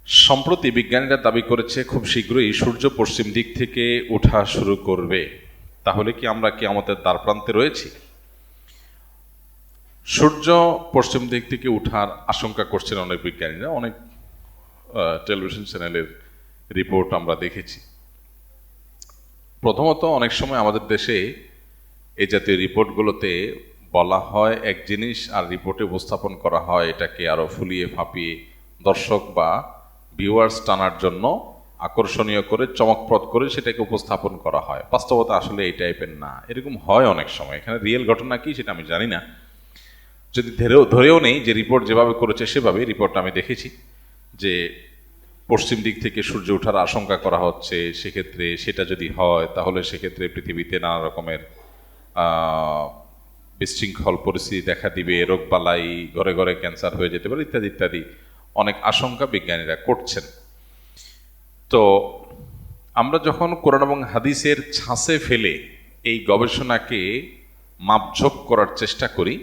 সম্প্রতি বিজ্ঞানীরা দাবি করেছে খুব শীঘ্রই সূর্য পশ্চিম দিক থেকে ওঠা শুরু করবে। তাহলে কি আমরা আমাদের দ্বারপ্রান্তে রয়েছি? সূর্য পশ্চিম দিক থেকে ওঠার আশঙ্কা করছেন অনেক বিজ্ঞানীরা। অনেক টেলিভিশন চ্যানেলের রিপোর্ট আমরা দেখেছি। প্রথমত, অনেক সময় আমাদের দেশে এই জাতীয় রিপোর্টগুলোতে বলা হয় এক জিনিস, আর রিপোর্টে উপস্থাপন করা হয় এটাকে আরো ফুলিয়ে ফাঁপিয়ে দর্শক বা ভিউয়ার্স টানার জন্য আকর্ষণীয় করে, চমকপ্রদ করে সেটাকে উপস্থাপন করা হয়। বাস্তবতা আসলে এই টাইপের না। এরকম হয় অনেক সময়। এখানে রিয়েল ঘটনা কি সেটা আমি জানি না। যদি ধরেও নেই যে রিপোর্ট যেভাবে করেছে সেভাবে, রিপোর্টটা আমি দেখেছি যে পশ্চিম দিক থেকে সূর্য ওঠার আশঙ্কা করা হচ্ছে, সেক্ষেত্রে সেটা যদি হয় তাহলে সেক্ষেত্রে পৃথিবীতে নানা রকমের বিশৃঙ্খল পরিস্থিতি দেখা দিবে, রোগবালাই, ঘরে ঘরে ক্যান্সার হয়ে যেতে পারে, ইত্যাদি ইত্যাদি অনেক আশঙ্কা বিজ্ঞানীরা করছেন। তো আমরা যখন কোরআন এবং হাদিসের ছাঁচে ফেলে এই গবেষণাকে মাপঝোপ করার চেষ্টা করি,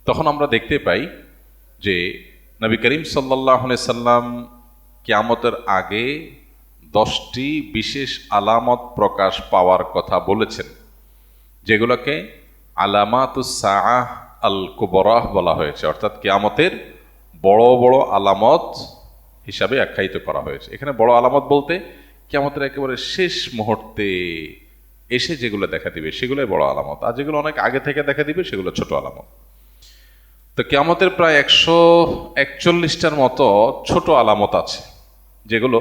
তখন আমরা দেখতে পাই যে নবী করিম সাল্লাল্লাহু আলাইহি সাল্লাম কিয়ামতের আগে 10টি বিশেষ আলামত প্রকাশ পাওয়ার কথা বলেছেন, যেগুলোকে আলামাতুস সাআহ আল কুবরাহ বলা হয়েছে, অর্থাৎ কিয়ামতের বড় বড় আলামত হিসাবে আখ্যায়িত করা হয়েছে। এখানে বড় আলামত বলতে কিয়ামতের একেবারে শেষ মুহূর্তে এসে যেগুলো দেখা দিবে সেগুলোই বড় আলামত, আর যেগুলো অনেক আগে থেকে দেখা দিবে সেগুলো ছোট আলামত। তো কিয়ামতের প্রায় 141টার মতো ছোট আলামত আছে, যেগুলো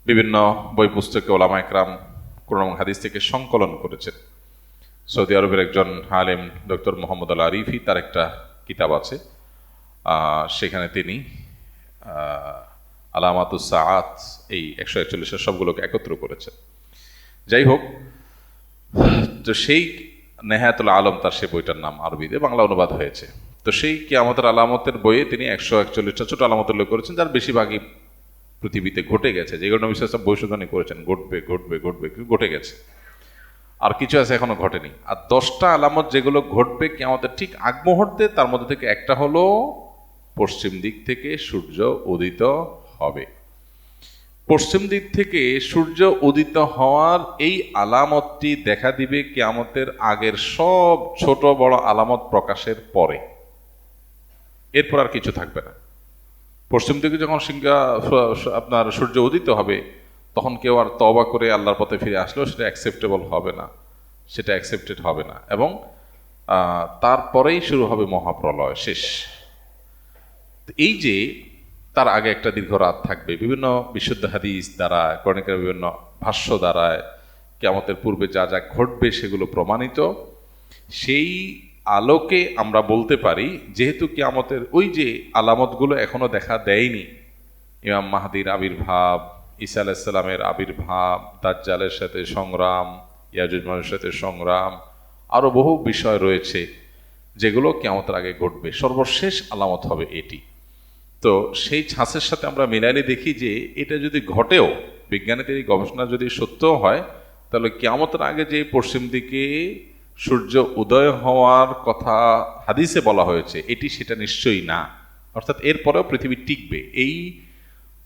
বিভিন্ন বই পুস্তকে ওলামা একরাম কোরআন এবং হাদিস থেকে সংকলন করেছেন। সৌদি আরবের একজন আলেম ডক্টর মোহাম্মদ আল আরিফি, তার একটা কিতাব আছে, সেখানে তিনি আলামাতুস সাআত এই 141 সবগুলোকে একত্র করেছেন। যাই হোক, তো সেই নেহায়াতুল আলম তার সে বইটার নাম, আরবিতে বাংলা অনুবাদ হয়েছে। তো সেই কিয়ামতের আলামতের বইয়ে তিনি 141টা ছোট আলামত উল্লেখ করেছেন, যার বেশিরভাগই পৃথিবীতে ঘটে গেছে, যেগুলো নবী সাল্লাল্লাহু আলাইহি ওয়াসাল্লাম ভবিষ্যদ্বাণী করেছেন ঘটবে ঘটবে ঘটবে, ঘটে গেছে। আর কিছু আছে এখনো ঘটেনি। আর 10টা আলামত যেগুলো ঘটবে কিয়ামতের ঠিক আগ মুহূর্তে, তার মধ্যে থেকে একটা হলো পশ্চিম দিক থেকে সূর্য উদিত হবে। পশ্চিম দিক থেকে সূর্য উদিত হওয়ার এই আলামতটি দেখা দিবে কিয়ামতের আগের সব ছোট বড় আলামত প্রকাশের পরে। এরপর আর কিছু থাকবে না। পশ্চিম দিকে যখন আপনার সূর্য উদিত হবে, তখন কেউ আর তওবা করে আল্লাহর পথে ফিরে আসলেও সেটা অ্যাকসেপ্টেবল হবে না, সেটা অ্যাকসেপ্টেড হবে না। এবং তারপরেই শুরু হবে মহাপ্রলয়, শেষ। এই যে তার আগে একটা দীর্ঘ রাত থাকবে, বিভিন্ন বিশুদ্ধ হাদিস দ্বারা, কোরআনের বিভিন্ন ভাষ্য দ্বারা কিয়ামতের পূর্বে যা যা ঘটবে সেগুলো প্রমাণিত। সেই আলোকে আমরা বলতে পারি, যেহেতু কিয়ামতের ওই যে আলামতগুলো এখনো দেখা দেয়নি, ইমাম মাহদির আবির্ভাব, ঈসা আলাইহিস সালামের আবির্ভাব, দাজ্জালের সাথে সংগ্রাম, ইয়াজুজ মাজুজের সাথে সংগ্রাম, আরো বহু বিষয় রয়েছে যেগুলো কিয়ামতের আগে ঘটবে। সর্বশেষ আলামত হবে এটি। তো সেই ছাঁচের সাথে আমরা মিলাইলে দেখি যে এটা যদি ঘটেও, বিজ্ঞানীদের এই গবেষণা যদি সত্যও হয়, তাহলে কিয়ামতের আগে যে পশ্চিম দিকে সূর্য উদয় হওয়ার কথা হাদিসে বলা হয়েছে, এটি সেটা নিশ্চয়ই না। অর্থাৎ এরপরেও পৃথিবী টিকবে। এই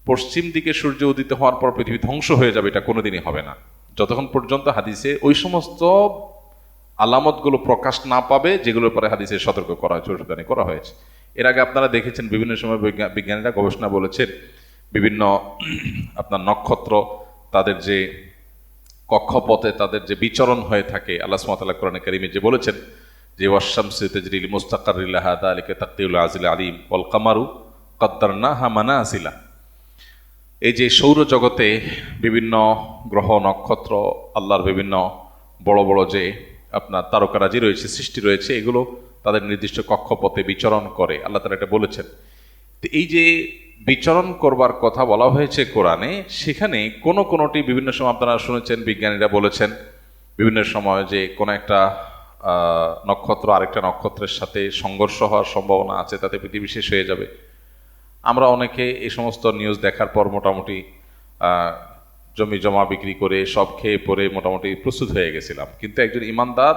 পশ্চিম দিকে সূর্য উদিত হওয়ার পর পৃথিবী ধ্বংস হয়ে যাবে, এটা কোনোদিনই হবে না, যতক্ষণ পর্যন্ত হাদিসে ওই সমস্ত আলামতগুলো প্রকাশ না পাবে যেগুলোর পরে হাদিসে সতর্ক করা হয়েছে, ভবিষ্যদ্বাণী করা হয়েছে। এর আগে আপনারা দেখেছেন বিভিন্ন সময় বিজ্ঞানীরা গবেষণা বলেছেন, বিভিন্ন আপনার নক্ষত্র তাদের যে কক্ষপথে তাদের যে বিচরণ হয়ে থাকে, আল্লাহ সুবহানাহু ওয়া তাআলা কোরআনে কারীমে যে বলেছেন যে ওয়াশ-শামসু তাজরি লিমুস্তাকাররিন লাহা যালিকা তাকদীরুল আজিজিল আলীম ওয়াল কামারু কাদ্দারনাহা মানাসিলা। এই যে সৌরজগতে বিভিন্ন গ্রহ নক্ষত্র, আল্লাহর বিভিন্ন বড় বড় যে আপনার তারকারাজি রয়েছে, সৃষ্টি রয়েছে, এগুলো তাদের নির্দিষ্ট কক্ষপথে বিচরণ করে, আল্লাহ তাআলা এটা বলেছেন। তো এই যে বিচরণ করবার কথা বলা হয়েছে কোরআনে, সেখানে কোনোটি বিভিন্ন সময় আপনারা শুনেছেন বিজ্ঞানীরা বলেছেন বিভিন্ন সময় যে কোনো একটা নক্ষত্র আরেকটা নক্ষত্রের সাথে সংঘর্ষ হওয়ার সম্ভাবনা আছে, তাতে পৃথিবী শেষ হয়ে যাবে। আমরা অনেকে এই সমস্ত নিউজ দেখার পর মোটামুটি জমি জমা বিক্রি করে সব খেয়ে পরে মোটামুটি প্রস্তুত হয়ে গেছিলাম। কিন্তু একজন ইমানদার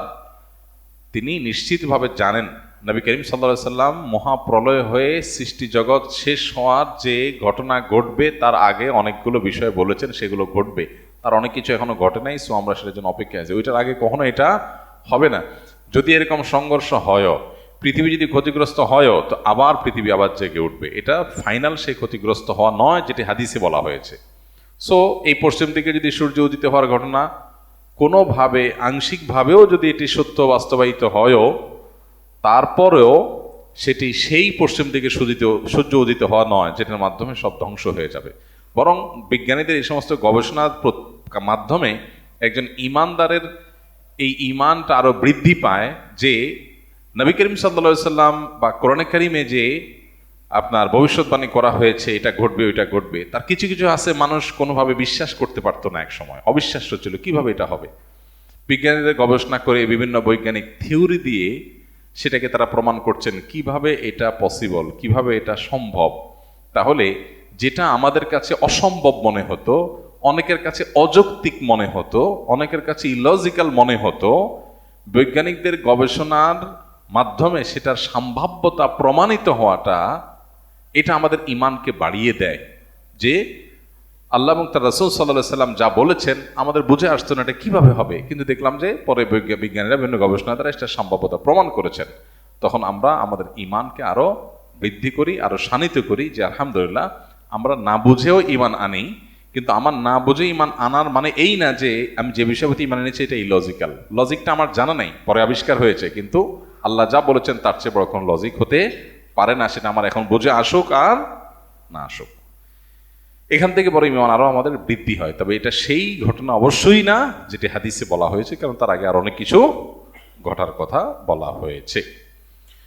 তিনি নিশ্চিতভাবে জানেন নবী করিম সাল্লাল্লাহু আলাইহি সাল্লাম মহাপ্রলয় হয়ে সৃষ্টি জগৎ শেষ হওয়ার যে ঘটনা ঘটবে তার আগে অনেকগুলো বিষয় বলেছেন, সেগুলো ঘটবে। তার অনেক কিছু এখনো ঘটে নাই, সো আমরা সেটার জন্য অপেক্ষায় আছি। ওইটার আগে কখনো এটা হবে না। যদি এরকম সংঘর্ষ হয়ও, পৃথিবী যদি ক্ষতিগ্রস্ত হয়ও, তো আবার পৃথিবী আবার জেগে উঠবে। এটা ফাইনাল সেই ক্ষতিগ্রস্ত হওয়া নয় যেটি হাদিসে বলা হয়েছে। সো এই পশ্চিম দিকে যদি সূর্য উদিত হওয়ার ঘটনা কোনোভাবে আংশিকভাবেও যদি এটি সত্য বাস্তবায়িত হয়ও, তারপরেও সেটি সেই পশ্চিম দিকে সূর্য উদিত হওয়া নয় যেটার মাধ্যমে সব ধ্বংস হয়ে যাবে। বরং বিজ্ঞানীদের এই সমস্ত গবেষণার মাধ্যমে একজন ইমানদারের এই ইমানটা আরো বৃদ্ধি পায় যে নবী করিম সাল্লাল্লাহু আলাইহি সাল্লাম বা কোরআনে কারিমে যে আপনার ভবিষ্যৎবাণী করা হয়েছে এটা ঘটবে ওইটা ঘটবে, তার কিছু কিছু আছে মানুষ কোনোভাবে বিশ্বাস করতে পারতো না, এক সময় অবিশ্বাস্য ছিল কিভাবে এটা হবে। বিজ্ঞানীদের গবেষণা করে বিভিন্ন বৈজ্ঞানিক থিওরি দিয়ে সেটাকে তারা প্রমাণ করছেন কিভাবে এটা পসিবল, কিভাবে এটা সম্ভব। তাহলে যেটা আমাদের কাছে অসম্ভব মনে হতো, অনেকের কাছে অযৌক্তিক মনে হতো, অনেকের কাছে ইলজিক্যাল মনে হতো, বৈজ্ঞানিকদের গবেষণার মাধ্যমে সেটার সম্ভাব্যতা প্রমাণিত হওয়াটা এটা আমাদের ইমানকে বাড়িয়ে দেয়। যে আল্লাহ এবং তার রাসূল সাল্লাল্লাহু আলাইহি সাল্লাম যা বলেছেন আমাদের বুঝে আসতো না এটা কিভাবে হবে, কিন্তু দেখলাম যে পরে বিজ্ঞানীরা বিভিন্ন গবেষণা দ্বারা এটা সম্ভাব্যতা প্রমাণ করেছেন। তখন আমরা আমাদের ইমানকে আরো বৃদ্ধি করি, আরো শানিত করি যে আলহামদুলিল্লাহ আমরা না বুঝেও ইমান আনি। কিন্তু আমার না বুঝে ইমান আনার মানে এই না যে আমি যে বিষয়ের প্রতি ইমান এনেছি এটা ইলজিক্যাল। লজিকটা আমার জানা নাই, পরে আবিষ্কার হয়েছে, কিন্তু আল্লাহ যা বলেছেন তার চেয়ে বড় কোনো লজিক হতে পারে না। সেটা আমার এখন বুঝে আসুক আর না আসুক, এখান থেকে বড় ইমান আরো আমাদের বৃদ্ধি হয়। তবে এটা সেই ঘটনা অবশ্যই না যেটি হাদিসে বলা হয়েছে, কারণ তার আগে আর অনেক কিছু ঘটার কথা বলা হয়েছে।